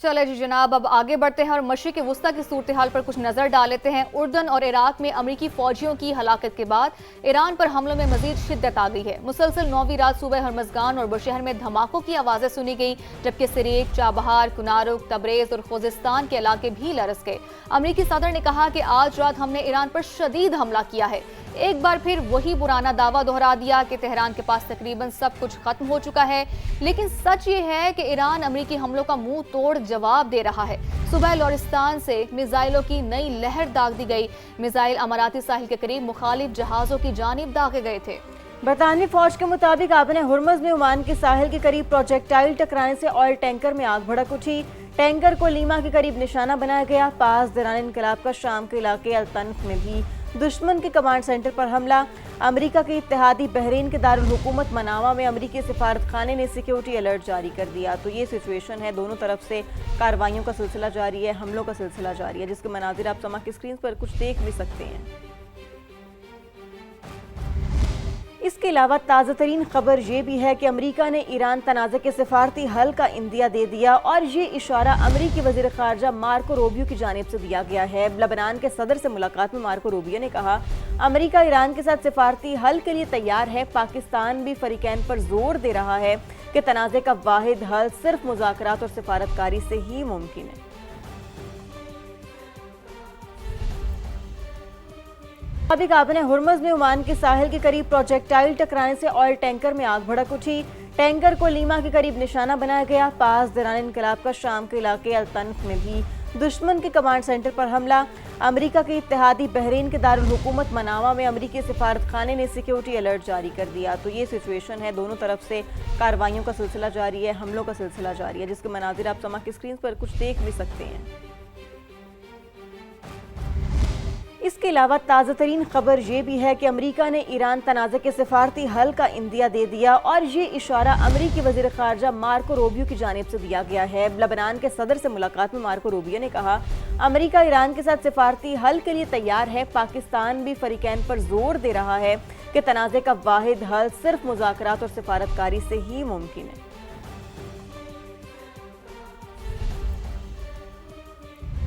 चले जी जनाब, अब आगे बढ़ते हैं और मशरिक़ वस्ता की सूरत हाल पर कुछ नज़र डाल लेते हैं। उर्दन और इराक में अमरीकी फौजियों की हलाकत के बाद ईरान पर हमलों में मजीद शिद्दत आ गई है। मुसलसल 9वीं रात सुबह हरमज़गान और बुशहर में धमाकों की आवाज़ें सुनी गई, जबकि सिरीक, चाबहार, कुनारुक, तबरेज़ और खुजिस्तान के इलाके भी लरस गए। अमरीकी सदर ने कहा कि आज रात हमने ईरान पर शदीद हमला किया है। एक बार फिर वही पुराना दावा दोहरा दिया कि तेहरान के पास तकरीबन सब कुछ खत्म हो चुका है, लेकिन सच ये है कि ईरान अमरीकी हमलों का मुंह तोड़ जवाब दे रहा है। सुबह लोरिस्तान से मिसाइलों की नई लहर दाग दी गई। मिसाइल अमाराती साहिल के करीब मुखालिफ जहाजों की जानिब दागे गए थे। बरतानवी फौज के मुताबिक आपने हुर्मुज़ में ओमान के साहिल के करीब प्रोजेक्टाइल टकराने से ऑयल टैंकर में आग भड़क उठी। टैंकर को लीमा के करीब निशाना बनाया गया। पास दौरान इनकलाब का शाम के इलाके अल-तन्फ में भी दुश्मन के कमांड सेंटर पर हमला। अमेरिका के इत्तेहादी बहरीन के दारुल हुकूमत मनामा में अमेरिकी सिफारत खाने ने सिक्योरिटी अलर्ट जारी कर दिया। तो ये सिचुएशन है, दोनों तरफ से कार्रवाइयों का सिलसिला जारी है, हमलों का सिलसिला जारी है, जिसके मनाजिर आप समा की स्क्रीन पर कुछ देख भी सकते हैं। इसके अलावा ताज़ा तरीन खबर ये भी है कि अमेरिका ने ईरान तनाज़े के सिफारती हल का इंदिया दे दिया और ये इशारा अमेरिकी वज़ीर ख़ारजा मार्को रूबियो की जानिब से दिया गया है। लबनान के सदर से मुलाकात में मार्को रूबियो ने कहा, अमेरिका ईरान के साथ सिफारती हल के लिए तैयार है। पाकिस्तान भी फरीकैन पर जोर दे रहा है कि तनाज़े का वाहिद हल सिर्फ मुज़ाकरात और सिफारतकारी से ही मुमकिन है। अभी आपने हुर्मुज़ में ओमान के साहिल के करीब प्रोजेक्टाइल टकराने से ऑयल टैंकर में आग भड़क उठी। टैंकर को लीमा के करीब निशाना बनाया गया। पास दौरान इनकलाब का शाम के इलाके अल-तन्फ में भी दुश्मन के कमांड सेंटर पर हमला। अमेरिका के इत्तेहादी बहरीन के दारुल हुकूमत मनामा में अमेरिकी सिफारत खाने ने सिक्योरिटी अलर्ट जारी कर दिया। तो ये सिचुएशन है, दोनों तरफ से कार्रवाइयों का सिलसिला जारी है, हमलों का सिलसिला जारी है, जिसके मनाजिर आप समा की स्क्रीन पर कुछ देख भी सकते हैं। इसके अलावा ताज़ा तरीन खबर ये भी है कि अमेरिका ने ईरान तनाज़े के सिफारती हल का इंदिया दे दिया और ये इशारा अमेरिकी वज़ीर ख़ारजा मार्को रूबियो की जानिब से दिया गया है। लबनान के सदर से मुलाकात में मार्को रूबियो ने कहा, अमेरिका ईरान के साथ सिफारती हल के लिए तैयार है। पाकिस्तान भी फरीकैन पर जोर दे रहा है कि तनाज़े का वाहिद हल सिर्फ मुज़ाकरात और सिफारतकारी से ही मुमकिन है।